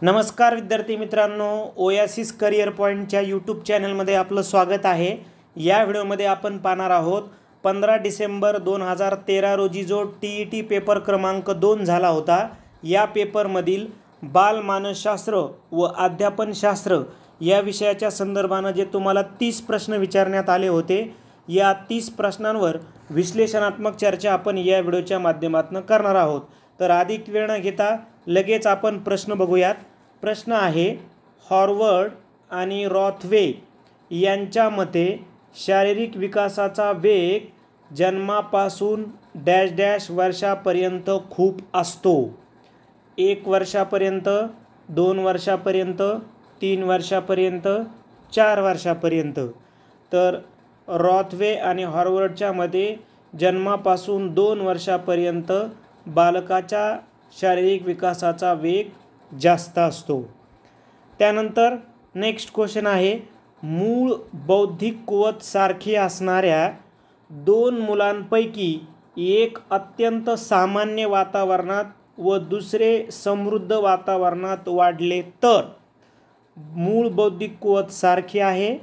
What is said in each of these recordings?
नमस्कार विद्यार्थी मित्रांनो, ओयासिस करिअर पॉईंटच्या यूट्यूब चॅनलमध्ये आपलं स्वागत आहे। या व्हिडिओमध्ये आपण पाहणार आहोत 15 डिसेंबर 2013 रोजी जो TET पेपर क्रमांक 2 झाला होता, या पेपरमधील बालमानसशास्त्र व अध्यापनशास्त्र या विषयाच्या संदर्भाने जे तुम्हाला 30 प्रश्न विचारण्यात आले होते, या 30 प्रश्नांवर विश्लेषणात्मक चर्चा आपण या व्हिडिओच्या माध्यमातून करणार आहोत। तर अधिक वेळ न घेता लगेच आपण प्रश्न बघूयात। प्रश्न आहे, हॉवर्ड आणि रॉथवे यांच्या मते शारीरिक विकासाचा वेग जन्मापासून डॅश डॅश वर्षापर्यंत खूप असतो। 1 वर्षापर्यंत, 2 वर्षापर्यंत, 3 वर्षापर्यंत, 4 वर्षापर्यंत। तर रॉथवे आणि हॉवर्डच्या मते जन्मापासून 2 वर्षापर्यंत बालकाच्या शारीरिक विकासाचा वेग जास्त असतो। त्यानंतर नेक्स्ट क्वेश्चन आहे, मूळ बौद्धिक कुवत सारखी असणाऱ्या 2 मुलांपैकी एक अत्यंत सामान्य वातावरणात व दुसरे समृद्ध वातावरणात वाढले तर। मूळ बौद्धिक कुवत सारखी आहे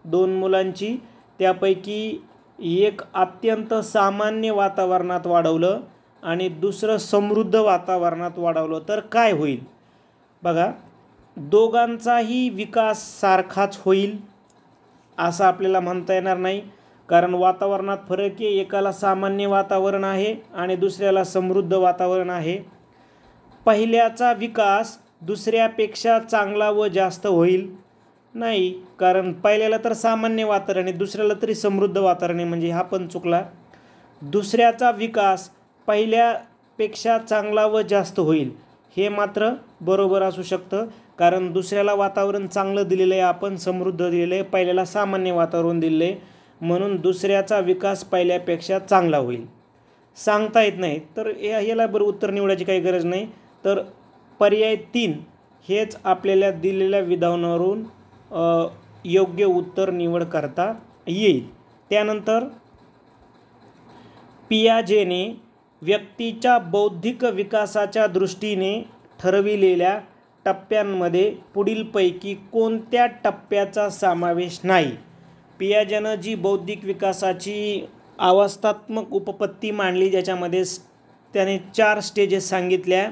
2 मुलांची, त्यापैकी एक अत्यंत सामान्य वातावरणात वाढवलं आणि दुसरं समृद्ध वातावरणात वाढवलं तर काय होईल? बघा, दोघांचाही विकास सारखाच होईल असं आपल्याला म्हणता येणार नाही, कारण वातावरणात फरक आहे। एकाला सामान्य वातावरण आहे आणि दुसऱ्याला समृद्ध वातावरण आहे। पहिल्याचा विकास दुसऱ्यापेक्षा चांगला व जास्त होईल नाही, कारण पहिल्याला तर सामान्य वातावरण आहे, दुसऱ्याला तरी समृद्ध वातावरण आहे, म्हणजे हा पण चुकला। दुसऱ्याचा विकास पहिल्यापेक्षा चांगला व जास्त होईल, हे मात्र बरोबर असू शकतं, कारण दुसऱ्याला वातावरण चांगलं दिलेलं आहे, आपण समृद्ध दिलेलं आहे, पहिल्याला सामान्य वातावरण दिलेलं आहे, म्हणून दुसऱ्याचा विकास पहिल्यापेक्षा चांगला होईल। सांगता येत नाही, तर याला बरं उत्तर निवडायची काही गरज नाही। तर पर्याय 3 हेच आपल्याला दिलेल्या विधानावरून योग्य उत्तर निवड करता येईल। त्यानंतर पियाजेने व्यक्तीच्या बौद्धिक विकासाच्या दृष्टीने ठरविलेल्या टप्प्यांमध्ये पुढीलपैकी कोणत्या टप्प्याचा समावेश नाही? पियाजेनं जी बौद्धिक विकासाची अवस्थात्मक उपपत्ती मांडली, ज्याच्यामध्ये त्याने 4 स्टेजेस सांगितल्या,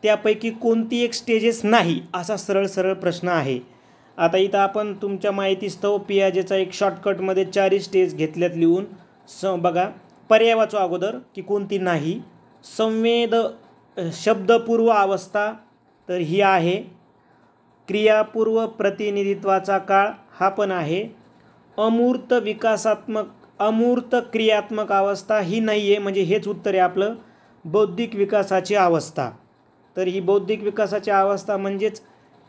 त्यापैकी कोणती एक स्टेजेस नाही असा सरळ प्रश्न आहे। आता इथं आपण तुमच्या माहितीस्तव पियाजेचा एक शॉर्टकटमध्ये 4 स्टेज घेतल्यात लिहून। बघा, पर्याय वाचू अगोदर की कोणती नाही। शब्दपूर्व अवस्था तर ही आहे। क्रियापूर्व प्रतिनिधित्वाचा काळ हा पण आहे। अमूर्त क्रियात्मक अवस्था ही नाही आहे, म्हणजे हेच उत्तर आहे आपलं। बौद्धिक विकासाची अवस्था, तर ही बौद्धिक विकासाची अवस्था म्हणजेच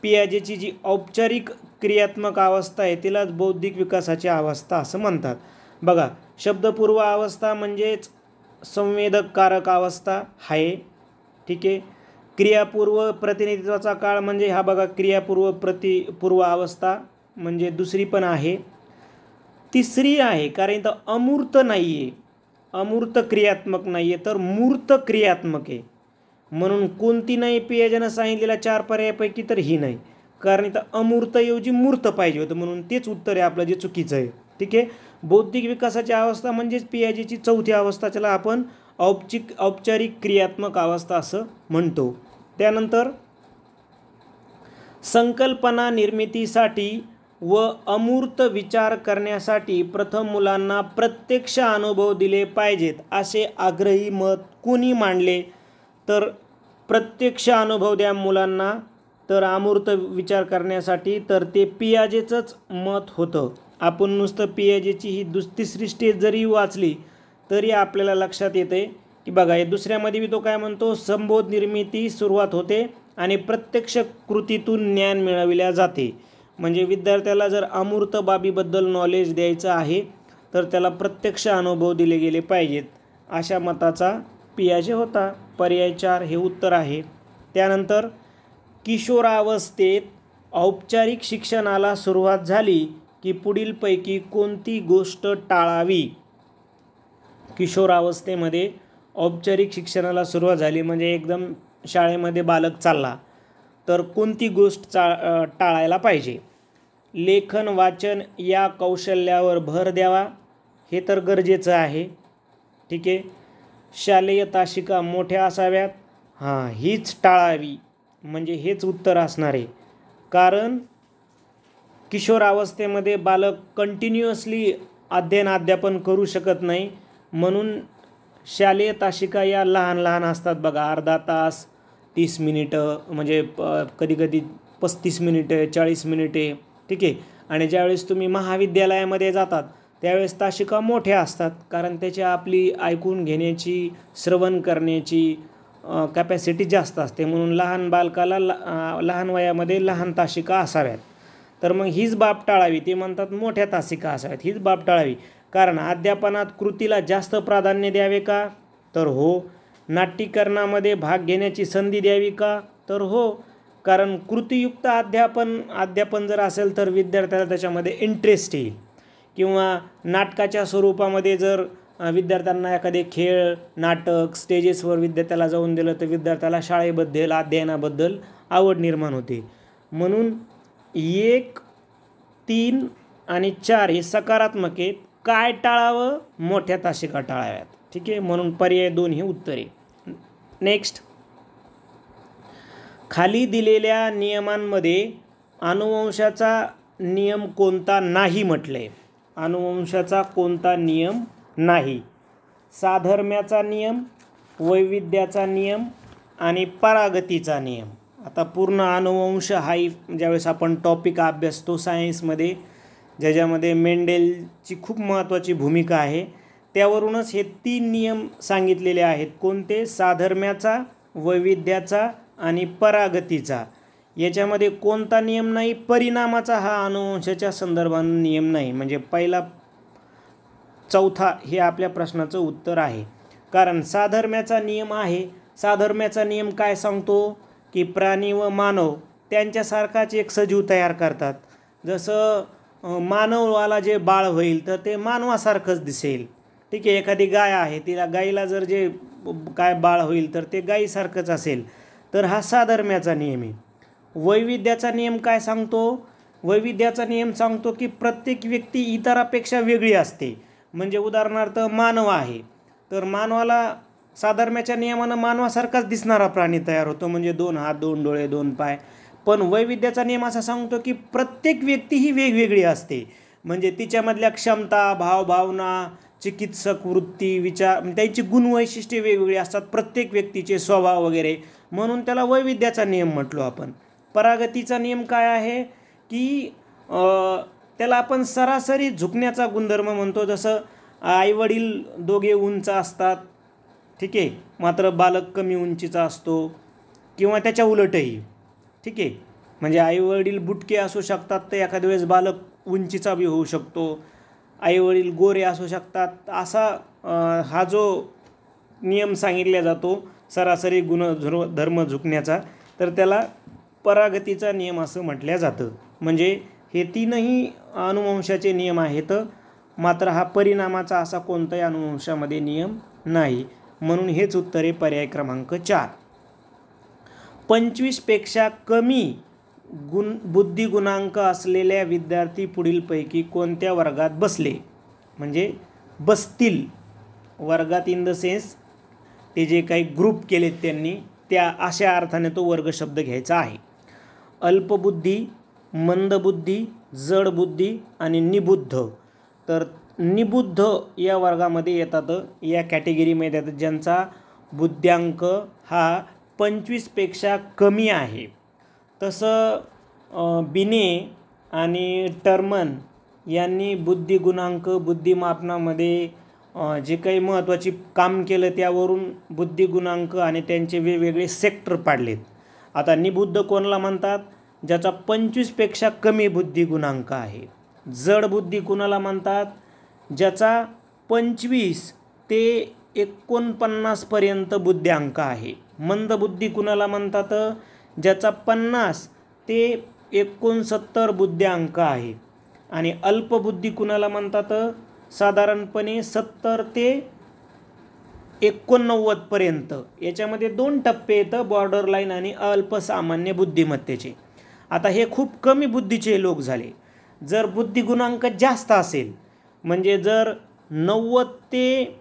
पियाजेची जी औपचारिक क्रियात्मक अवस्था आहे तिलाच बौद्धिक विकासाची अवस्था असं म्हणतात। बघा, शब्दपूर्व अवस्था म्हणजेच संवेदककारक अवस्था आहे, ठीक आहे। क्रियापूर्व प्रतिनिधित्वाचा काळ म्हणजे हा बघा, क्रियापूर्व अवस्था म्हणजे दुसरी पण आहे। तिसरी आहे, कारण इथं अमूर्त नाही आहे, अमूर्त क्रियात्मक नाही आहे, तर मूर्त क्रियात्मक आहे, म्हणून कोणती नाही पियाजेनं सांगितलेल्या 4 पर्यायापैकी, तर ही नाही, कारण इथं अमूर्तऐवजी मूर्त पाहिजे होतं, म्हणून तेच उत्तर आहे आपलं जे चुकीचं आहे, ठीक आहे। बौद्धिक विकासाची अवस्था म्हणजेच पियाजेची 4थी अवस्था, ज्याला आपण औपचारिक क्रियात्मक अवस्था असं म्हणतो। त्यानंतर संकल्पना निर्मितीसाठी व अमूर्त विचार करण्यासाठी प्रथम मुलांना प्रत्यक्ष अनुभव दिले पाहिजेत असे आग्रही मत कोणी मांडले? तर प्रत्यक्ष अनुभव द्या मुलांना, तर अमूर्त विचार करण्यासाठी, तर ते पियाजेचंच मत होतं। आपण नुसतं पियाजेची ही तिसरी स्टेज जरी वाचली तरी आपल्याला लक्षात येते की बघा, हे दुसऱ्यामध्ये बी तो काय म्हणतो, संबोध निर्मिती सुरुवात होते आणि प्रत्यक्ष कृतीतून ज्ञान मिळविल्या जाते। म्हणजे विद्यार्थ्याला जर अमूर्त बाबीबद्दल नॉलेज द्यायचं आहे तर त्याला प्रत्यक्ष अनुभव दिले गेले पाहिजेत, अशा मताचा पियाजे होता। पर्याय 4 हे उत्तर आहे। त्यानंतर किशोरावस्थेत औपचारिक शिक्षणाला सुरुवात झाली की पुढीलपैकी कोणती गोष्ट टाळावी? किशोरावस्थेमध्ये औपचारिक शिक्षणाला सुरुवात झाली म्हणजे एकदम शाळेमध्ये बालक चालला, तर कोणती गोष्ट टाळायला पाहिजे? लेखन वाचन या कौशल्यावर भर द्यावा, हे तर गरजेचं आहे. ठीक आहे. शालेय तासिका मोठ्या असाव्यात, हीच टाळावी, म्हणजे हेच उत्तर असणार आहे. कारण किशोरावस्थेमध्ये बालक कंटिन्युअसली अध्यापन करू शकत नाही, म्हणून शालेय तासिका या लहान लहान असतात बघा, अर्धा तास, 30 मिनिटं, म्हणजे कधीकधी 35 मिनिटे, 40 मिनिटे. ठीक आहे. आणि ज्यावेळेस तुम्ही महाविद्यालयामध्ये जातात त्यावेळेस तासिका मोठ्या असतात, कारण त्याची आपली ऐकून घेण्याची, श्रवण करण्याची कॅपॅसिटी जास्त असते, म्हणून लहान बालकाला लहान वयामध्ये लहान तासिका असाव्यात. तर मग हीच बाब टाळावी, ते म्हणतात मोठ्या तासिका असाव्यात, हीच बाब टाळावी. कारण अध्यापनात कृतीला जास्त प्राधान्य द्यावे का? तर हो. नाट्यीकरणामध्ये भाग घेण्याची संधी द्यावी का? तर हो. कारण कृतीयुक्त अध्यापन जर असेल तर विद्यार्थ्याला त्याच्यामध्ये इंटरेस्ट येईल. किंवा नाटकाच्या स्वरूपामध्ये जर विद्यार्थ्यांना एखादे खेळ, नाटक, स्टेजेसवर विद्यार्थ्याला जाऊन दिलं तर विद्यार्थ्याला शाळेबद्दल, अध्ययनाबद्दल आवड निर्माण होते. म्हणून 1, 3 आणि 4 हे सकारात्मक आहेत. काय टाळावं? मोठ्या तासिका टाळाव्यात. ठीक आहे. म्हणून पर्याय 2 हे उत्तर आहे. नेक्स्ट, खाली दिलेल्या नियमांमध्ये अनुवंशाचा नियम कोणता नाही म्हटले? अनुवंशाचा कोणता नियम नाही? साधर्म्याचा नियम, वैविध्याचा नियम आणि परागतीचा नियम. आता पूर्ण अनुवंश हा ज्यावेळेस आपण टॉपिक अभ्यासतो सायन्समध्ये, ज्याच्यामध्ये मेंडेलची खूप महत्त्वाची भूमिका आहे, त्यावरूनच हे 3 नियम सांगितलेले आहेत. कोणते? साधर्म्याचा, वैविध्याचा आणि परागतीचा. याच्यामध्ये कोणता नियम नाही? परिणामाचा हा अनुवंशाच्या संदर्भाने नियम नाही. म्हणजे पहिला, चौथा हे आपल्या प्रश्नाचं उत्तर आहे. कारण साधर्म्याचा नियम आहे. साधर्म्याचा नियम काय सांगतो? की प्राणी व मानव त्यांच्यासारखाच एक सजीव तयार करतात. जसं मानवाला जे बाळ होईल तर ते मानवासारखंच दिसेल. ठीक आहे. एखादी गाय आहे, तिला गाईला जर जे काय बाळ होईल तर ते गाईसारखंच असेल. तर हा साधर्म्याचा नियम आहे. वैविध्याचा नियम काय सांगतो? वैविध्याचा नियम सांगतो की प्रत्येक व्यक्ती इतरापेक्षा वेगळी असते. म्हणजे उदाहरणार्थ मानव आहे, तर मानवाला साधर्म्याच्या नियमानं मानवासारखाच दिसणारा प्राणी तयार होतो, म्हणजे 2 हात, 2 डोळे, 2 पाय. पण वैविध्याचा नियम असा सांगतो की प्रत्येक व्यक्ती ही वेगवेगळी असते. म्हणजे तिच्यामधल्या क्षमता, भावभावना, चिकित्सक वृत्ती, विचार, त्यांची गुणवैशिष्ट्ये वेगवेगळी असतात, प्रत्येक व्यक्तीचे स्वभाव वगैरे. म्हणून त्याला वैविध्याचा नियम म्हटलो आपण. परागतीचा नियम काय आहे? की त्याला आपण सरासरी झुकण्याचा गुणधर्म म्हणतो. जसं आईवडील दोघे उंच असतात, ठीक आहे, मात्र बालक कमी उंचीचा असतो, किंवा त्याच्या उलटही. ठीक आहे. म्हणजे आईवडील बुटके असू शकतात तर एखाद्या वेळेस बालक उंचीचा बी होऊ शकतो. आईवडील गोरे असू शकतात. असा हा जो नियम सांगितला जातो सरासरी गुणधर्म झुकण्याचा, तर त्याला परागतीचा नियम असं म्हटलं जातं. म्हणजे हे 3ही अनुवंशाचे नियम आहेत, मात्र हा परिणामाचा असा कोणताही अनुवंशामध्ये नियम नाही. म्हणून हेच उत्तर आहे पर्याय क्रमांक 4. 25 पेक्षा कमी बुद्धिगुणांक असलेल्या विद्यार्थी पुढीलपैकी कोणत्या वर्गात बसले? म्हणजे बसतील वर्गात इन द सेन्स ते जे काही ग्रुप केलेत त्यांनी, त्या अशा अर्थाने तो वर्ग शब्द घ्यायचा आहे. अल्पबुद्धी, मंदबुद्धी, जडबुद्धी आणि निबुद्ध. तर निबुद्ध या वर्गामध्ये येतात, या कॅटेगरीमध्ये येतात, ज्यांचा बुद्ध्यांक हा 25 पेक्षा कमी आहे. तसं बिने आणि टर्मन यांनी बुद्धिगुणांक, बुद्धिमापनामध्ये जे काही महत्त्वाची काम केलं त्यावरून बुद्धिगुणांक आणि त्यांचे वेगवेगळे सेक्टर पाडलेत. आता निबुद्ध कोणाला म्हणतात? ज्याचा 25 पेक्षा कमी बुद्धिगुणांक आहे. जड बुद्धी कोणाला म्हणतात? ज्याचा 25 ते 49 पर्यंत बुद्ध्यांक आहे. मंदबुद्धी कुणाला म्हणतात? ज्याचा 50 ते 69 बुद्ध्यांक आहे. आणि अल्पबुद्धी कुणाला म्हणतात? साधारणपणे 70 ते 89पर्यंत. याच्यामध्ये 2 टप्पे येतं, बॉर्डर लाईन आणि अल्पसामान्य बुद्धिमत्तेचे. आता हे खूप कमी बुद्धीचे लोक झाले. जर बुद्धिगुणांक जास्त असेल, म्हणजे जर 90 ते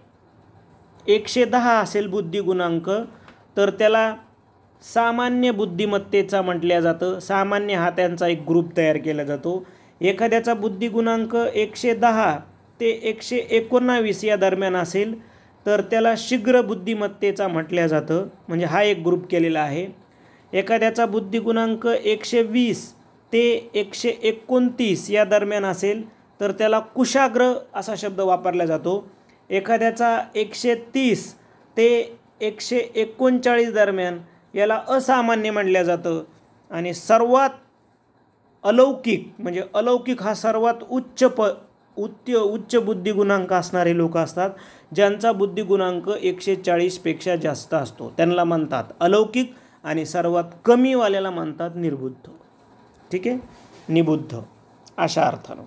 110 असेल बुद्धिगुणांक, तर त्याला सामान्य बुद्धिमत्तेचा म्हटलं जातं. सामान्य हा त्यांचा एक ग्रुप तयार केला जातो. एखाद्याचा बुद्धिगुणांक 110 ते 119 या दरम्यान असेल तर त्याला शीघ्र बुद्धिमत्तेचा म्हटलं जातं, म्हणजे हा एक ग्रुप केलेला आहे. एखाद्याचा बुद्धिगुणांक 120 ते 129 या दरम्यान असेल तर त्याला कुशाग्र असा शब्द वापरला जातो. एखाद्याचा 130 ते 139 दरम्यान याला असामान्य म्हटलं जातं. आणि सर्वात अलौकिक, म्हणजे अलौकिक हा सर्वात उच्च बुद्धिगुणांक असणारे लोक असतात, ज्यांचा बुद्धिगुणांक 140 पेक्षा जास्त असतो, त्यांना म्हणतात अलौकिक. आणि सर्वात कमीवाल्याला म्हणतात निर्बुद्ध. ठीक आहे, निबुद्ध अशा अर्थानं.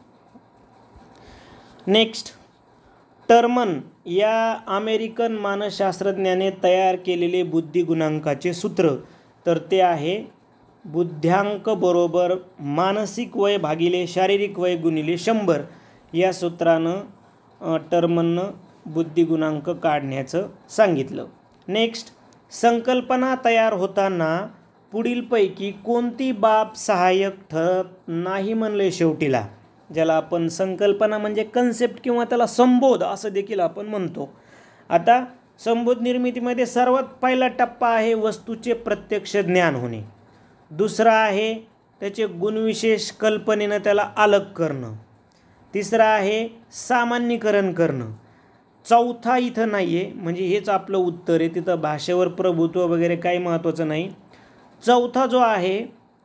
नेक्स्ट, टर्मन या अमेरिकन मानसशास्त्रज्ञाने तयार केलेले बुद्धिगुणांकाचे सूत्र, तर ते आहे बुद्ध्यांक बरोबर मानसिक वय भागिले शारीरिक वय गुणिले 100. या सूत्रानं टर्मननं बुद्धिगुणांक काढण्याचं सांगितलं. नेक्स्ट, संकल्पना तयार होताना पुढीलपैकी कोणती बाब सहाय्यक ठरत नाही म्हणले शेवटीला, ज्याला आपण संकल्पना म्हणजे कन्सेप्ट किंवा त्याला संबोध असं देखील आपण म्हणतो. आता संबोध निर्मितीमध्ये सर्वात पहिला टप्पा आहे वस्तूचे प्रत्यक्ष ज्ञान होणे. दुसरा आहे त्याचे गुणविशेष कल्पनेनं त्याला अलग करणं. तिसरा आहे सामान्यीकरण करणं. चौथा इथं नाही आहे, म्हणजे हेच आपलं उत्तर आहे, तिथं भाषेवर प्रभुत्व वगैरे काही महत्त्वाचं नाही. चौथा जो आहे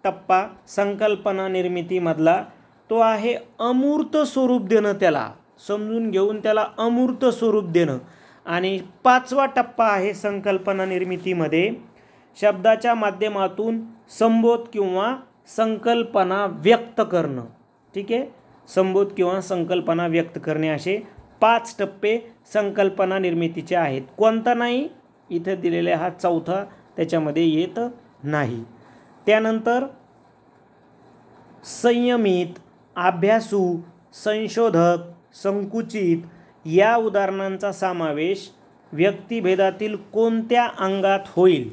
टप्पा संकल्पना निर्मितीमधला, तो आहे अमूर्त स्वरूप देणं, त्याला समजून घेऊन त्याला अमूर्त स्वरूप देणं. आणि 5वा टप्पा आहे संकल्पना निर्मितीमध्ये शब्दाच्या माध्यमातून संबोध किंवा संकल्पना व्यक्त करणं. ठीक आहे, संबोध किंवा संकल्पना व्यक्त करणे, असे 5 टप्पे संकल्पना निर्मितीचे आहेत. कोणता नाही इथं दिलेला हा चौथा त्याच्यामध्ये येत नाही. त्यानंतर संयमित, अभ्यासू, संशोधक, संकुचित या उदाहरणांचा समावेश व्यक्तिभेदातील कोणत्या अंगात होईल?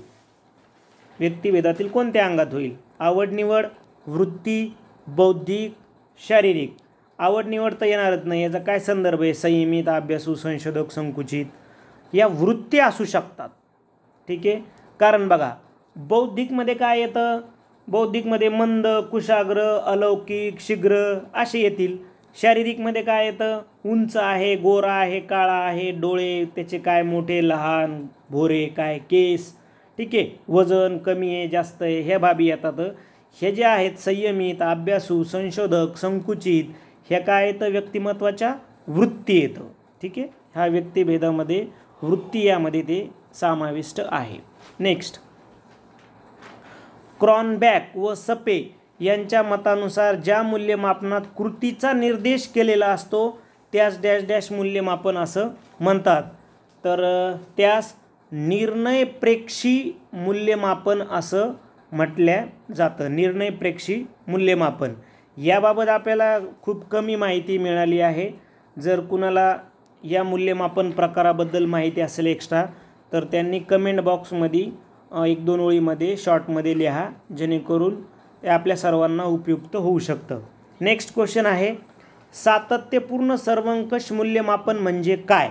व्यक्तिभेदातील कोणत्या अंगात होईल? आवड निवड, वृत्ती, बौद्धिक, शारीरिक. आवड निवड तर येणारच नाही, याचा काय संदर्भ आहे? संयमित, अभ्यासू, संशोधक, संकुचित या वृत्ती असू शकतात. ठीक आहे, कारण बघा बौद्धिकमध्ये काय येतं? बौद्धिकमध्ये मंद, कुशाग्र, अलौकिक, शीघ्र असे येतील. शारीरिकमध्ये काय येतं? उंच आहे, गोरा आहे, काळा आहे, डोळे त्याचे काय मोठे लहान, भोरे काय केस. ठीक आहे, वजन कमी आहे जास्त आहे, ह्या बाबी येतात. हे जे आहेत संयमित, अभ्यासू, संशोधक, संकुचित, ह्या काय येतं? व्यक्तिमत्वाच्या वृत्ती येतं. ठीक आहे, ह्या व्यक्तिभेदामध्ये वृत्ती यामध्ये ते समाविष्ट आहे. नेक्स्ट, क्रॉनबॅक व सपे यांच्या मतानुसार ज्या मूल्यमापनात कृतीचा निर्देश केलेला असतो त्यास डॅश डॅश मूल्यमापन असं म्हणतात. तर त्यास निर्णयप्रेक्षी मूल्यमापन असं म्हटलं जातं. निर्णयप्रेक्षी मूल्यमापन याबाबत आपल्याला खूप कमी माहिती मिळाली आहे. जर कुणाला या मूल्यमापन प्रकाराबद्दल माहिती असेल एक्स्ट्रा, तर त्यांनी कमेंट बॉक्समध्ये 1-2 ओळीमध्ये शॉर्टमध्ये लिहा, जेणेकरून ते आपल्या सर्वांना उपयुक्त होऊ शकतं. नेक्स्ट क्वेश्चन आहे, सातत्यपूर्ण सर्वंकष मूल्यमापन म्हणजे काय?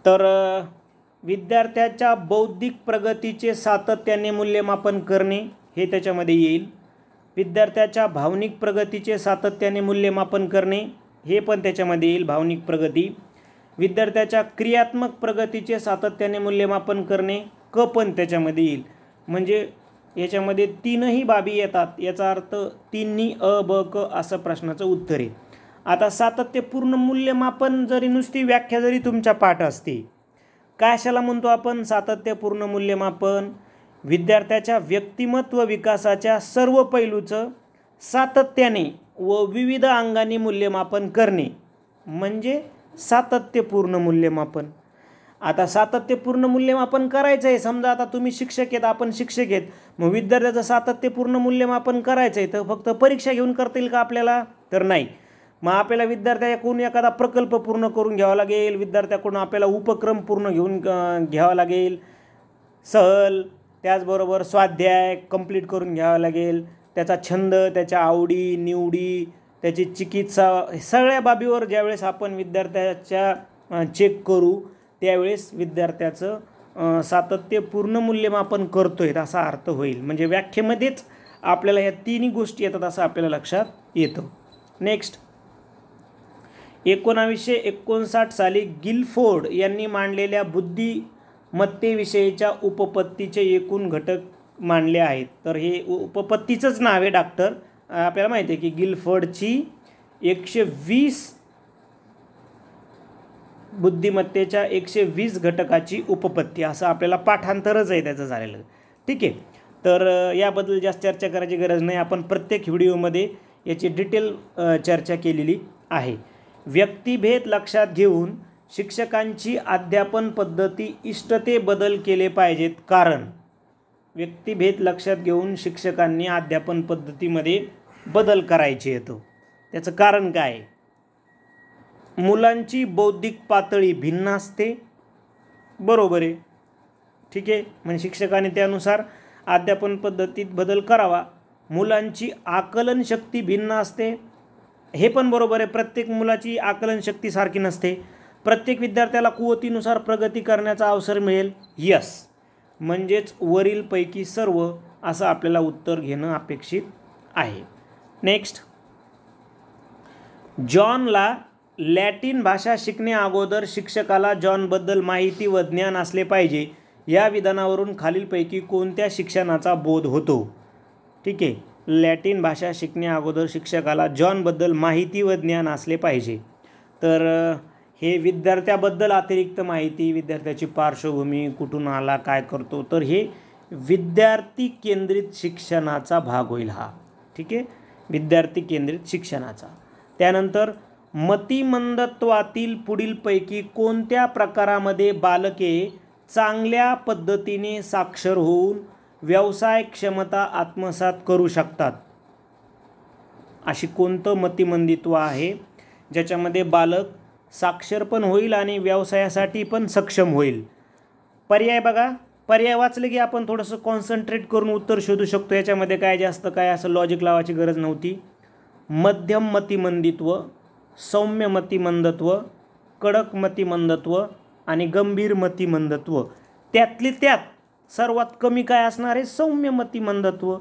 तर विद्यार्थ्याच्या बौद्धिक प्रगतीचे सातत्याने मूल्यमापन करणे हे त्याच्यामध्ये येईल. विद्यार्थ्याच्या भावनिक प्रगतीचे सातत्याने मूल्यमापन करणे हे पण त्याच्यामध्ये येईल, भावनिक प्रगती. विद्यार्थ्याच्या क्रियात्मक प्रगतीचे सातत्याने मूल्यमापन करणे क पण त्याच्यामध्ये येईल. म्हणजे याच्यामध्ये 3ही बाबी येतात, याचा अर्थ 3नी अ ब क असं प्रश्नाचं उत्तर आहे. आता सातत्यपूर्ण मूल्यमापन जरी नुसती व्याख्या जरी तुमच्या पाठ असते, कशाला म्हणतो आपण सातत्यपूर्ण मूल्यमापन? विद्यार्थ्याच्या व्यक्तिमत्व विकासाच्या सर्व पैलूचं सातत्याने व विविध अंगांनी मूल्यमापन करणे म्हणजे सातत्यपूर्ण मूल्यमापन. आता सातत्यपूर्ण मूल्यमापन करायचं आहे. समजा आता तुम्ही शिक्षक आहेत, आपण शिक्षक आहेत, मग विद्यार्थ्याचं सातत्यपूर्ण मूल्यमापन करायचं आहे, तर फक्त परीक्षा घेऊन करता येईल का आपल्याला? तर नाही. मग आपल्याला विद्यार्थ्याकडून एखादा प्रकल्प पूर्ण करून घ्यावा लागेल, विद्यार्थ्याकडून आपल्याला उपक्रम पूर्ण घ्यावा लागेल, सहल, त्याचबरोबर स्वाध्याय कंप्लीट करून घ्यावा लागेल, त्याचा छंद, त्याच्या आवडी निवडी, त्याची चिकित्सा, सगळ्या बाबीवर ज्यावेळेस आपण विद्यार्थ्याच्या चेक करू त्यावेळेस विद्यार्थ्याचं सातत्यपूर्ण मूल्यमापन करतोय असा अर्थ होईल. म्हणजे व्याख्येमध्येच आपल्याला ह्या तिन्ही गोष्टी येतात असं आपल्याला लक्षात येतं. नेक्स्ट, 1959 साली गिलफोर्ड यांनी मांडलेल्या बुद्धिमत्तेविषयीच्या उपपत्तीचे एकूण घटक मांडले आहेत. तर हे उपपत्तीचंच नाव आहे डॉक्टर. आपल्याला माहिती आहे की गिलफोर्डची 120 बुद्धिमत्तेच्या 120 घटकाची उपपत्ती असं आपल्याला पाठांतरच आहे त्याचं झालेलं. ठीक आहे. तर याबद्दल जास्त चर्चा करायची गरज नाही. आपण प्रत्येक व्हिडिओमध्ये याची डिटेल चर्चा केलेली आहे. व्यक्तिभेद लक्षात घेऊन शिक्षकांची अध्यापन पद्धती इष्टते बदल केले पाहिजेत. कारण व्यक्तिभेद लक्षात घेऊन शिक्षकांनी अध्यापन पद्धतीमध्ये बदल करायचे येतो. त्याचं कारण काय? मुलांची बौद्धिक पातळी भिन्न असते. बरोबर आहे. ठीक आहे. म्हणजे शिक्षकाने त्यानुसार अध्यापन पद्धतीत बदल करावा. मुलांची आकलन शक्ती भिन्न असते. हे पण बरोबर आहे. प्रत्येक मुलाची आकलन शक्ती सारखी नसते. प्रत्येक विद्यार्थ्याला कुवतीनुसार प्रगती करण्याचा अवसर मिळेल. यस, म्हणजेच वरीलपैकी सर्व असं आपल्याला उत्तर घेणं अपेक्षित आहे. नेक्स्ट, जॉनला लॅटिन भाषा शिकण्या अगोदर शिक्षकाला जॉनबद्दल माहिती व ज्ञान असले पाहिजे. या विधानावरून खालीलपैकी कोणत्या शिक्षणाचा बोध होतो? ठीक आहे. लॅटिन भाषा शिकण्या अगोदर शिक्षकाला जॉनबद्दल माहिती व ज्ञान असले पाहिजे. तर हे विद्यार्थ्याबद्दल अतिरिक्त माहिती, विद्यार्थ्याची पार्श्वभूमी, कुठून आला, काय करतो, तर हे विद्यार्थी केंद्रित शिक्षणाचा भाग होईल हा. ठीक आहे. विद्यार्थी केंद्रित शिक्षणाचा. त्यानंतर मतिमंदत्वातील पुढीलपैकी कोणत्या प्रकारामध्ये बालके चांगल्या पद्धतीने साक्षर होऊन व्यवसाय क्षमता आत्मसात करू शकतात? अशी कोणतं मतिमंदित्व आहे ज्याच्यामध्ये बालक साक्षर पण होईल आणि व्यवसायासाठी पण सक्षम होईल? पर्याय बघा. पर्याय वाचले की आपण थोडंसं कॉन्सन्ट्रेट करून उत्तर शोधू शकतो. याच्यामध्ये काय जास्त काय असं लॉजिक लावायची गरज नव्हती. मध्यम मतिमंदित्व, सौम्य मतिमंदत्व, कडक मतिमंदत्व आणि गंभीर मतिमंदत्व. त्यातली त्यात सर्वात कमी काय असणार आहे? सौम्य मतिमंदत्व,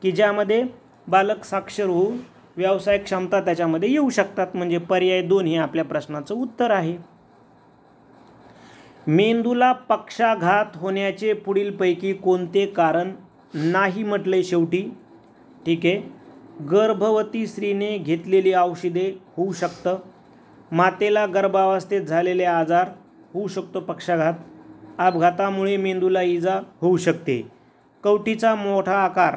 की ज्यामध्ये बालक साक्षर होऊन व्यवसाय क्षमता त्याच्यामध्ये येऊ शकतात. म्हणजे पर्याय 2 हे आपल्या प्रश्नाचं उत्तर आहे. मेंदूला पक्षाघात होण्याचे पुढीलपैकी कोणते कारण नाही म्हटले शेवटी? ठीक आहे. गर्भवती स्त्रीने घेतलेली औषधे होऊ शकतं. मातेला गर्भावस्थेत झालेले आजार होऊ शकतो पक्षाघात. अपघातामुळे मेंदूला इजा होऊ शकते. कवटीचा मोठा आकार,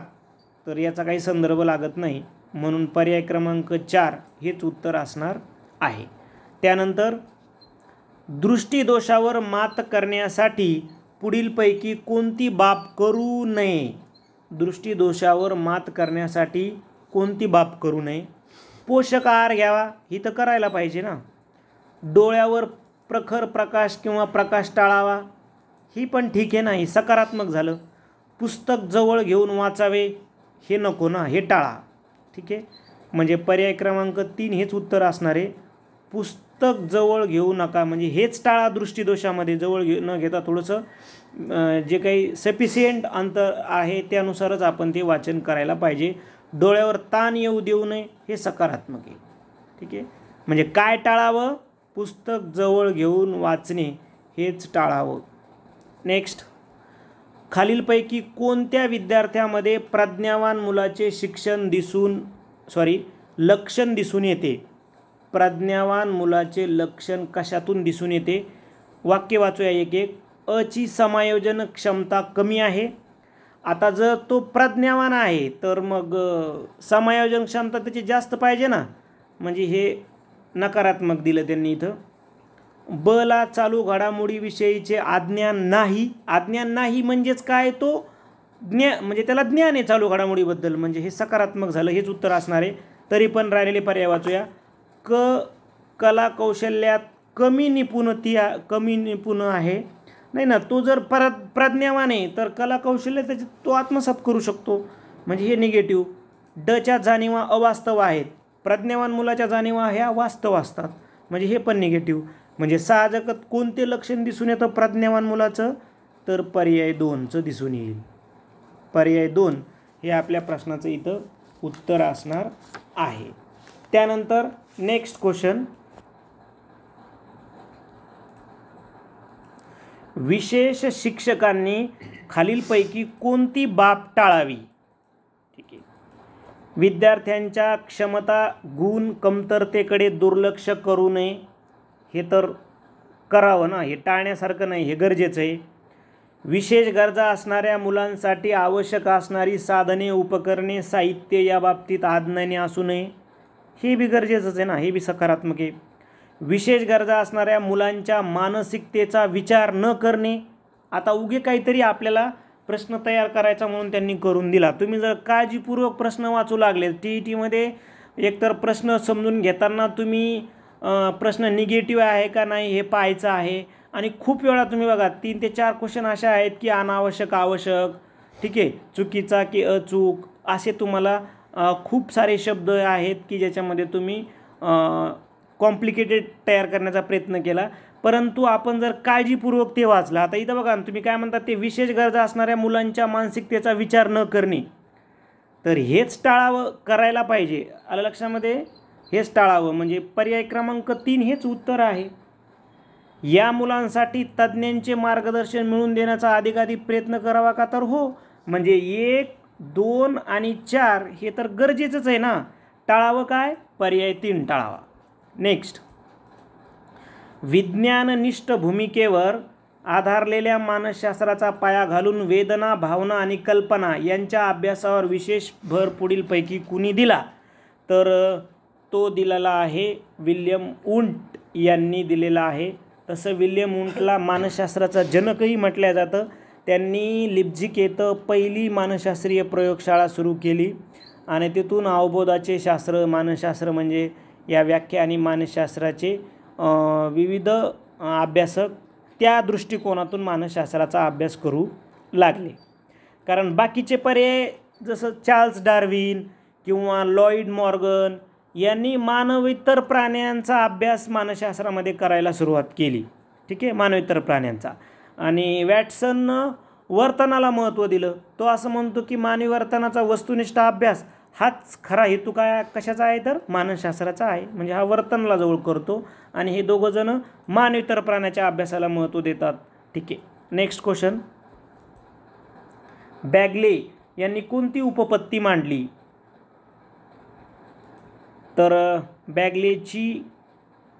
तर याचा काही संदर्भ लागत नाही, म्हणून पर्याय क्रमांक 4 हेच उत्तर असणार आहे. त्यानंतर दृष्टिदोषावर मात करण्यासाठी पुढीलपैकी कोणती बाब करू नये? दृष्टिदोषावर मात करण्यासाठी कोणती बाब करू नये? पोषक आहार घ्यावा, ही तर करायला पाहिजे ना. डोळ्यावर प्रखर प्रकाश किंवा प्रकाश टाळावा, ही पण ठीक आहे ना, ही सकारात्मक झालं. पुस्तक जवळ घेऊन वाचावे, हे नको ना, हे टाळा. ठीक आहे. म्हणजे पर्याय क्रमांक 3 हेच उत्तर असणार आहे. पुस्तक जवळ घेऊ नका, म्हणजे हेच टाळा. दृष्टिदोषामध्ये जवळ न घेता थोडंसं जे काही सफिशियंट अंतर आहे त्यानुसारच आपण ते वाचन करायला पाहिजे. डोळ्यावर ताण येऊ देऊ नये, हे सकारात्मक आहे. ठीक आहे. म्हणजे काय टाळावं? पुस्तक जवळ घेऊन वाचणे हेच टाळावं. नेक्स्ट, खालीलपैकी कोणत्या विद्यार्थ्यामध्ये प्रज्ञावान मुलाचे लक्षण दिसून येते? प्रज्ञावान मुलाचे लक्षण कशातून दिसून येते? वाक्य वाचूया एक एक. अची समायोजन क्षमता कमी आहे. आता जर तो प्रज्ञावान आहे तर मग समायोजन क्षमता त्याची जास्त पाहिजे ना, म्हणजे हे नकारात्मक दिलं त्यांनी इथं. ब ला चालू घडामोडीविषयीचे अज्ञान नाही. अज्ञान नाही म्हणजेच काय, तो म्हणजे त्याला ज्ञान आहे चालू घडामोडीबद्दल, म्हणजे हे सकारात्मक झालं, हेच उत्तर असणार आहे. तरी पण राहिलेले पर्याय वाचूया. कला कौशल्यात कमी निपुण आहे, नाही ना, तो जर प्रज्ञावान आहे तर कला कौशल्य त्याचे तो आत्मसात करू शकतो, म्हणजे हे निगेटिव्ह. डच्या जाणीवा अवास्तव आहेत, प्रज्ञावान मुलाच्या जाणीवा ह्या वास्तव असतात, म्हणजे हे पण निगेटिव्ह. म्हणजे साहजिकच कोणते लक्षण दिसून येतं प्रज्ञावान मुलाचं, तर पर्याय 2चं दिसून येईल. पर्याय 2 हे आपल्या प्रश्नाचं इथं उत्तर असणार आहे. त्यानंतर नेक्स्ट क्वेश्चन, विशेष शिक्षकांनी खालीलपैकी कोणती बाब टाळावी. ठीक आहे, विद्यार्थ्यांच्या क्षमता गुण कमतरतेकडे दुर्लक्ष करू नये, हे तर करावं ना, हे टाळण्यासारखं नाही, हे गरजेचं आहे. विशेष गरजा असणाऱ्या मुलांसाठी आवश्यक असणारी साधने उपकरणे साहित्य या बाबतीत अज्ञानी असू नये, हे बी गरजेचंच आहे ना, हे बी सकारात्मक आहे. विशेष गरजा असणाऱ्या मुलांच्या मानसिकतेचा विचार न करणे, आता उगे काहीतरी आपल्याला प्रश्न तयार करायचा म्हणून त्यांनी करून दिला, तुम्ही जर काळजीपूर्वक प्रश्न वाचू लागले, TETमध्ये एकतर प्रश्न समजून घेताना तुम्ही प्रश्न निगेटिव्ह आहे का नाही हे पाहायचं आहे. आणि खूप वेळा तुम्ही बघा 3 ते 4 क्वेश्चन असे आहेत की अनावश्यक आवश्यक, ठीक आहे, चुकीचा की अचूक, असे तुम्हाला खूप सारे शब्द आहेत की ज्याच्यामध्ये तुम्ही कॉम्प्लिकेटेड तयार करण्याचा प्रयत्न केला, परंतु आपण जर काळजीपूर्वक ते वाचलं. आता इथं बघा तुम्ही काय म्हणतात, ते विशेष गरजा असणाऱ्या मुलांच्या मानसिकतेचा विचार न करणे, तर हेच टाळावं, करायला पाहिजे. आलं लक्षामध्ये, हेच टाळावं, म्हणजे पर्याय क्रमांक 3 हेच उत्तर आहे. या मुलांसाठी तज्ज्ञांचे मार्गदर्शन मिळवून देण्याचा अधिकाधिक प्रयत्न करावा का, तर हो, म्हणजे 1, 2 आणि 4 हे तर गरजेचंच आहे ना. टाळावं काय, पर्याय 3 टाळावा. नेक्स्ट, विज्ञाननिष्ठ भूमिकेवर आधारलेल्या मानसशास्त्राचा पाया घालून वेदना भावना आणि कल्पना यांच्या अभ्यासावर विशेष भर पुढीलपैकी कुणी दिला, तर तो दिलेला आहे विल्यम वुंट यांनी दिलेला आहे. तसं विल्यम वुंटला मानसशास्त्राचा जनकही म्हटलं जातं. त्यांनी लिप्झिग येथे पहिली मानसशास्त्रीय प्रयोगशाळा सुरू केली आणि तिथून अवबोधाचे शास्त्र, मानसशास्त्र म्हणजे या व्याख्या आणि मानसशास्त्राचे विविध अभ्यासक त्या दृष्टिकोनातून मानसशास्त्राचा अभ्यास करू लागले. कारण बाकीचे पर्याय जसं चार्ल्स डार्विन किंवा लॉईड मॉर्गन यांनी मानवेतर प्राण्यांचा अभ्यास मानसशास्त्रामध्ये करायला सुरुवात केली, ठीक आहे, मानवेतर प्राण्यांचा. आणि वॅटसननं वर्तनाला महत्त्व दिलं. तो असं म्हणतो की मानवी वर्तनाचा वस्तुनिष्ठ अभ्यास हाच खरा हेतू काय कशाचा आहे, तर मानसशास्त्राचा आहे, म्हणजे हा वर्तनाला जवळ करतो. आणि हे दोघंजणं मानवेतर प्राण्याच्या अभ्यासाला महत्त्व देतात, ठीक आहे. नेक्स्ट क्वेश्चन, बॅगले यांनी कोणती उपपत्ती मांडली, तर बॅगलेची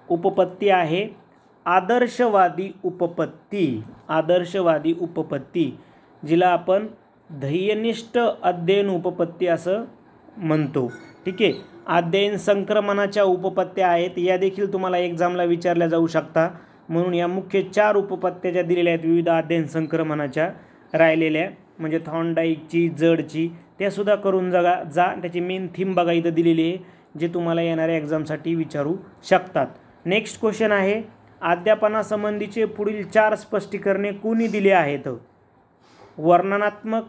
उपपत्ती आहे आदर्शवादी उपपत्ती. आदर्शवादी उपपत्ती, जिला आपण ध्येयनिष्ठ अध्ययन उपपत्ती असं म्हणतो, ठीक आहे. अध्ययन संक्रमणाच्या उपपत्त्या आहेत, या देखील तुम्हाला एक्झामला विचारल्या जाऊ शकता. म्हणून या मुख्य 4 उपपत्त्या ज्या दिलेल्या आहेत विविध अध्ययन संक्रमणाच्या, राहिलेल्या म्हणजे थॉर्नडाईकची, जडची, त्यासुद्धा करून जा. त्याची मेन थीम बघा इथं दिलेली आहे, जे तुम्हाला येणाऱ्या एक्झामसाठी विचारू शकतात. नेक्स्ट क्वेश्चन आहे, अध्यापनासंबंधीचे पुढील 4 स्पष्टीकरणे कोणी दिली आहेत. वर्णनात्मक,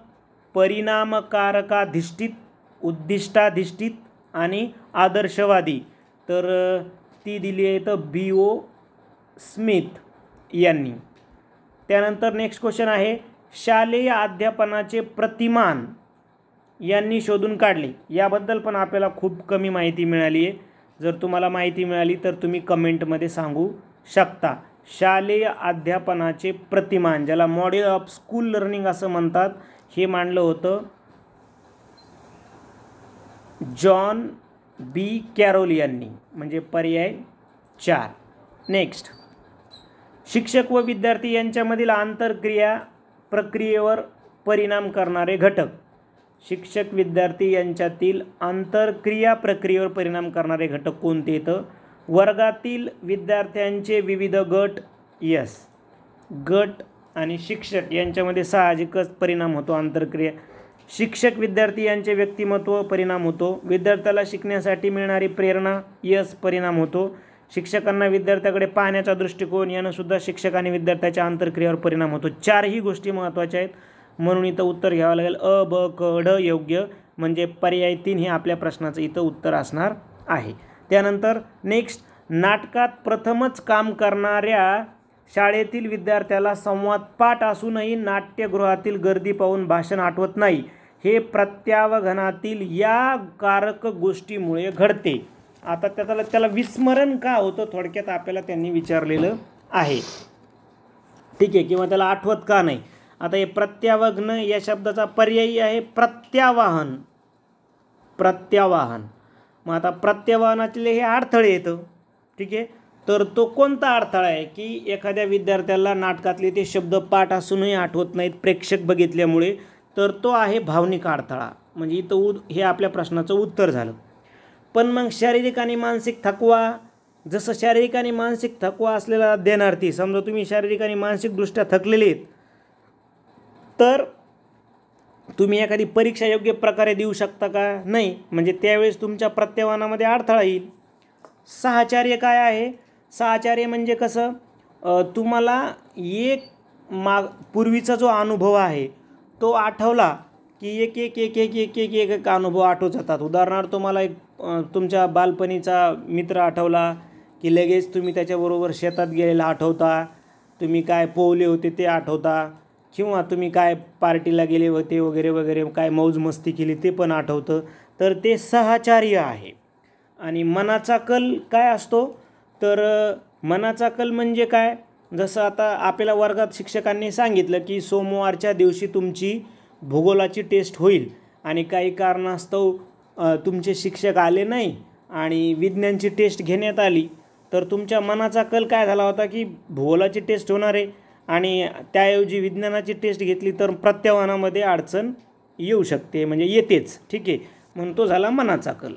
परिणामकारकाधिष्ठित, उद्दिष्टाधिष्ठित आणि आदर्शवादी, तर ती दिली आहे तर B.O. स्मिथ यांनी. त्यानंतर नेक्स्ट क्वेश्चन आहे, शालेय अध्यापनाचे प्रतिमान यांनी शोधून काढले. याबद्दल पण आपल्याला खूप कमी माहिती मिळाली आहे. जर तुम्हाला माहिती मिळाली तर तुम्ही कमेंटमध्ये सांगू शकता. शालेय अध्यापनाचे प्रतिमान, ज्याला मॉडेल ऑफ स्कूल लर्निंग असं म्हणतात, हे मांडलं होतं जॉन B. कॅरोल यांनी, म्हणजे पर्याय 4. नेक्स्ट, शिक्षक व विद्यार्थी यांच्यामधील आंतरक्रिया प्रक्रियेवर परिणाम करणारे घटक. शिक्षक विद्यार्थी यांच्यातील आंतरक्रिया प्रक्रियेवर परिणाम करणारे घटक कोणते, तर वर्गातील विद्यार्थ्यांचे विविध गट, यस, गट आणि शिक्षक यांच्यामध्ये साहजिकच परिणाम होतो, आंतरक्रिया. शिक्षक विद्यार्थी यांचे व्यक्तिमत्व, परिणाम होतो. विद्यार्थ्याला शिकण्यासाठी मिळणारी प्रेरणा, यस, परिणाम होतो. शिक्षकांना विद्यार्थ्याकडे पाहण्याचा दृष्टिकोन यानं सुद्धा शिक्षक आणि विद्यार्थ्याच्या आंतरक्रियावर परिणाम होतो. चारही गोष्टी महत्त्वाच्या आहेत, म्हणून इथं उत्तर घ्यावं लागेल अ, ब, क, ड योग्य, म्हणजे पर्याय 3 हे आपल्या प्रश्नाचं इथं उत्तर असणार आहे. त्यानंतर नेक्स्ट, नाटकात प्रथमच काम करणाऱ्या शाळेतील विद्यार्थ्याला संवाद पाठ असूनही नाट्यगृहातील गर्दी पाहून भाषण आठवत नाही, हे प्रत्यावघनातील या कारक गोष्टीमुळे घडते. आता त्याला विस्मरण का होतं थोडक्यात आपल्याला त्यांनी विचारलेलं आहे, ठीक आहे, किंवा त्याला आठवत का नाही. आता हे प्रत्यावघन या शब्दाचा पर्यायी आहे प्रत्यावाहन, प्रत्यावाहन. मग आता प्रत्यावाहनातले हे अडथळे येतं, ठीक आहे. तर तो कोणता अडथळा आहे की एखाद्या विद्यार्थ्याला नाटकातले ते शब्द पाठ असूनही आठवत नाहीत प्रेक्षक बघितल्यामुळे, तर तो आहे भावनिक अडथळा. म्हणजे इथं हे आपल्या प्रश्नाचं उत्तर झालं. पण मग शारीरिक आणि मानसिक थकवा, जसं शारीरिक आणि मानसिक थकवा असलेला देणार्थी, समजा तुम्ही शारीरिक आणि मानसिकदृष्ट्या थकलेले आहेत, तर तुम्ही एखादी परीक्षा योग्य प्रकारे देऊ शकता का? नाही. म्हणजे त्यावेळेस तुमच्या प्रत्यावानामध्ये अडथळा येईल. साहचर्य काय आहे? साहचर्य म्हणजे कसं, तुम्हाला एक पूर्वीचा जो अनुभव आहे तो आठवला की एक एक एक एक एक एक एक एक अनुभव आठवत जातात. उदाहरणार्थ तुम्हाला एक तुमच्या बालपणीचा मित्र आठवला की लगेच तुम्ही त्याच्याबरोबर शेतात गेलेला आठवता, तुम्ही काय पोहले होते ते आठवता, किंवा तुम्ही काय पार्टीला गेले होते वगैरे वगैरे, काय मौज मस्ती केली ते पण आठवतं. तर ते साहचर्य आहे. आणि मनाचा कल काय असतो? तर मनाचा कल म्हणजे काय, जसं आता आपल्याला वर्गात शिक्षकांनी सांगितलं की सोमवारच्या दिवशी तुमची भूगोलाची टेस्ट होईल आणि काही कारणास्तव तुमचे शिक्षक आले नाही आणि विज्ञानची टेस्ट घेण्यात आली, तर तुमच्या मनाचा कल काय झाला होता की भूगोलाची टेस्ट होणार आहे आणि त्याऐवजी विज्ञानाची टेस्ट घेतली तर प्रत्यावानामध्ये अडचण येऊ शकते, म्हणजे येतेच, ठीक आहे. म्हणून तो झाला मनाचा कल.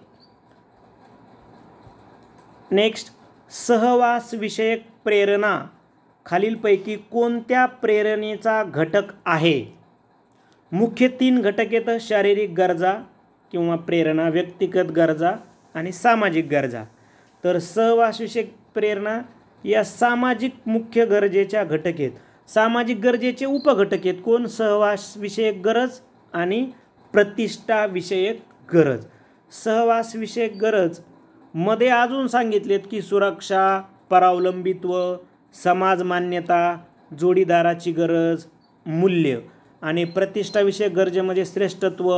नेक्स्ट, सहवास विषयक प्रेरणा खालीलपैकी कोणत्या प्रेरणेचा घटक आहे? मुख्य 3 घटक येतं, शारीरिक गरजा किंवा प्रेरणा, व्यक्तिगत गरजा आणि सामाजिक गरजा. तर सहवास विषयक प्रेरणा या सामाजिक मुख्य गरजेच्या घटक आहेत. सामाजिक गरजेचे उपघटक आहेत कोण? सहवास विषयक गरज आणि प्रतिष्ठा विषयक गरज. सहवास विषयक गरज मध्ये अजून सांगितलेत की सुरक्षा, परावलंबित्व, समाज मान्यता, जोडीदाराची गरज, मूल्य. आणि प्रतिष्ठाविषयक गरजेमध्ये श्रेष्ठत्व,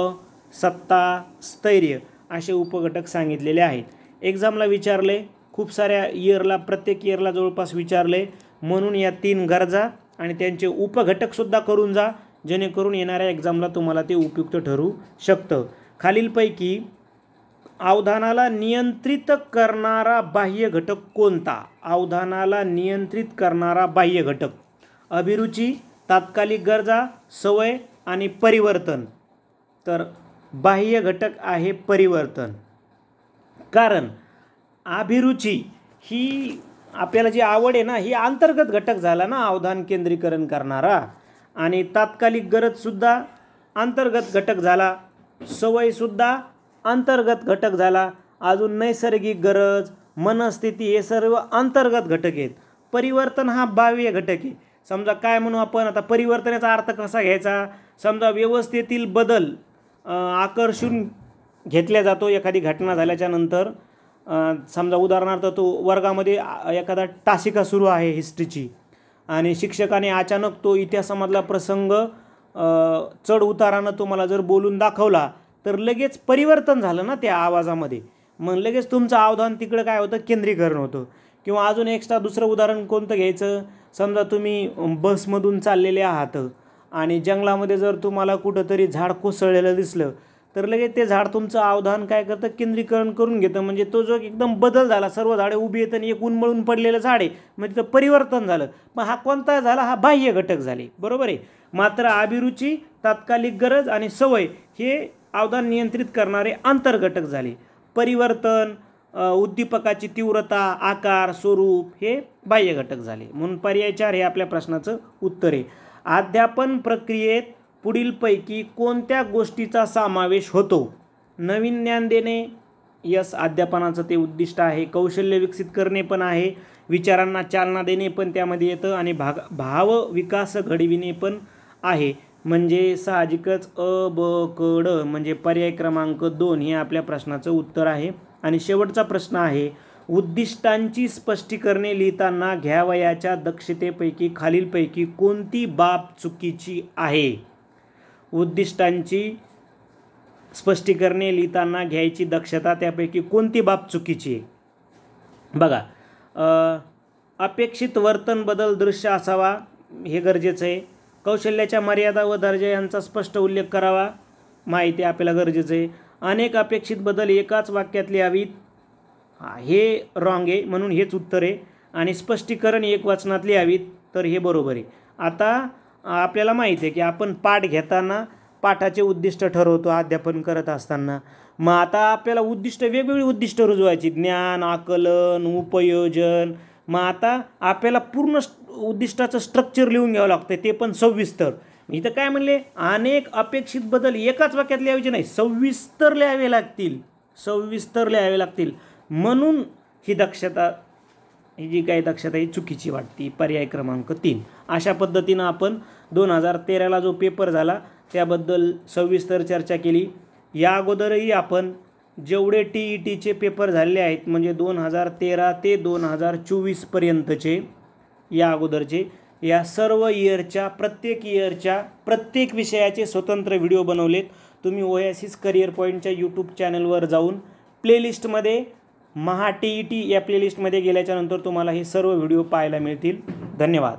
सत्ता, स्थैर्य असे उपघटक सांगितलेले आहेत. एक्झामला विचारले, खूप साऱ्या इयरला, प्रत्येक इयरला जवळपास विचारले, म्हणून या 3 गरजा आणि त्यांचे उपघटकसुद्धा करून जा, जेणेकरून येणाऱ्या एक्झामला तुम्हाला ते उपयुक्त ठरू शकतं. खालीलपैकी अवधानाला नियंत्रित करणारा बाह्य घटक कोणता? अवधानाला नियंत्रित करणारा बाह्य घटक, अभिरुची, तात्कालिक गरजा, सवय आणि परिवर्तन. तर बाह्य घटक आहे परिवर्तन. कारण अभिरुची ही आपल्याला जी आवड आहे ना, ही अंतर्गत घटक झाला ना अवधान केंद्रीकरण करणारा, आणि तात्कालिक गरजसुद्धा अंतर्गत घटक झाला, सवयसुद्धा अंतर्गत घटक झाला, अजून नैसर्गिक गरज, मनस्थिती हे सर्व अंतर्गत घटक आहेत. परिवर्तन हा बाह्य घटक आहे. समजा काय म्हणू आपण आता, परिवर्तनाचा अर्थ कसा घ्यायचा? समजा व्यवस्थेतील बदल आकर्षून घेतला जातो एखादी घटना झाल्याच्या नंतर. समजा उदाहरणार्थ तो वर्गामध्ये एखादा तासिका सुरू आहे हिस्ट्रीची आणि शिक्षकाने अचानक तो इतिहासामधला प्रसंग चढ उतारानं तुम्हाला जर बोलून दाखवला, तर लगेच परिवर्तन झालं ना त्या आवाजामध्ये, मग लगेच तुमचं अवधान तिकडं काय होतं, केंद्रीकरण होतं. किंवा अजून एक्स्ट्रा दुसरं उदाहरण कोणतं घ्यायचं? समजा तुम्ही बसमधून चाललेले आहात आणि जंगलामध्ये जर तुम्हाला कुठंतरी झाड कोसळलेलं दिसलं, तर लगेच ते झाड तुमचं अवधान काय करतं, केंद्रीकरण करून घेतं. म्हणजे तो जो एकदम बदल झाला, सर्व झाडे उभी आहेत आणि एक उन्मळून पडलेलं झाड आहे, म्हणजे तिथं परिवर्तन झालं. मग हा कोणता झाला? हा बाह्य घटक झाले, बरोबर आहे. मात्र अभिरुची, तात्कालिक गरज आणि सवय हे अवधान नियंत्रित करणारे अंतर्घटक झाले. परिवर्तन, उद्दीपकाची तीव्रता, आकार, स्वरूप हे बाह्य घटक झाले. म्हणून पर्याय 4 हे आपल्या प्रश्नाचं उत्तर आहे. अध्यापन प्रक्रियेत पुढीलपैकी कोणत्या गोष्टीचा समावेश होतो? नवीन ज्ञान देणे, यस अध्यापनाचं ते उद्दिष्ट आहे. कौशल्य विकसित करणे पण आहे, विचारांना चालना देणे पण त्यामध्ये येतं आणि भाव विकास घडविणे पण आहे. म्हणजे साहजिकच अ, ब, क, ड म्हणजे पर्याय क्रमांक 2 हे आपल्या प्रश्नाचं उत्तर आहे. आणि शेवटचा प्रश्न आहे, उद्दिष्टांची स्पष्टीकरणे लिहिताना घ्यावयाच्या दक्षतेपैकी खालीलपैकी कोणती बाब चुकीची आहे? उद्दिष्टांची स्पष्टीकरणे लिहिताना घ्यायची दक्षता त्यापैकी कोणती बाब चुकीची आहे? बघा, अपेक्षित वर्तन बदल दृश्य असावा हे गरजेचं आहे. कौशल्याच्या मर्यादा व दर्जा यांचा स्पष्ट उल्लेख करावा, माहिती आपल्याला गरजेचं आहे. अनेक अपेक्षित बदल एकाच वाक्यात लिहावीत, हे रॉंग आहे म्हणून हेच उत्तर आहे. आणि स्पष्टीकरण एकवचनात लिहावीत तर हे बरोबर आहे. आता आपल्याला माहिती आहे की आपण पाठ घेताना पाठाचे उद्दिष्ट ठरवतो अध्यापन करत असताना. मग आता आपल्याला उद्दिष्ट वेगवेगळी उद्दिष्ट रुजवायची, ज्ञान, आकलन, उपयोजन. मग आता आपल्याला पूर्ण उद्दिष्टाचं स्ट्रक्चर लिहून घ्यावं लागतं, ते पण सविस्तर. इथं काय म्हणले, अनेक अपेक्षित बदल एकाच वाक्यात लिहायचे नाही, सविस्तर लिहावे लागतील, सविस्तर लिहावे लागतील. म्हणून ही दक्षता, ही जी काही दक्षता ही चुकीची वाटते. पर्याय क्रमांक 3. अशा पद्धतीनं आपण 2013ला जो पेपर झाला त्याबद्दल सविस्तर चर्चा केली. या अगोदरही आपण जेवढे TETचे पेपर झालेले आहेत म्हणजे 2013 ते 2024 पर्यंतचे, या अगोदरचे, या सर्व इयरच्या प्रत्येक विषयाचे स्वतंत्र व्हिडिओ बनवलेत. तुम्ही ओएसिस करिअर पॉईंटच्या यूट्यूब चॅनलवर जाऊन प्लेलिस्टमध्ये महा TET या प्लेलिस्टमध्ये गेल्याच्यानंतर तुम्हाला हे सर्व व्हिडिओ पाहायला मिळतील. धन्यवाद.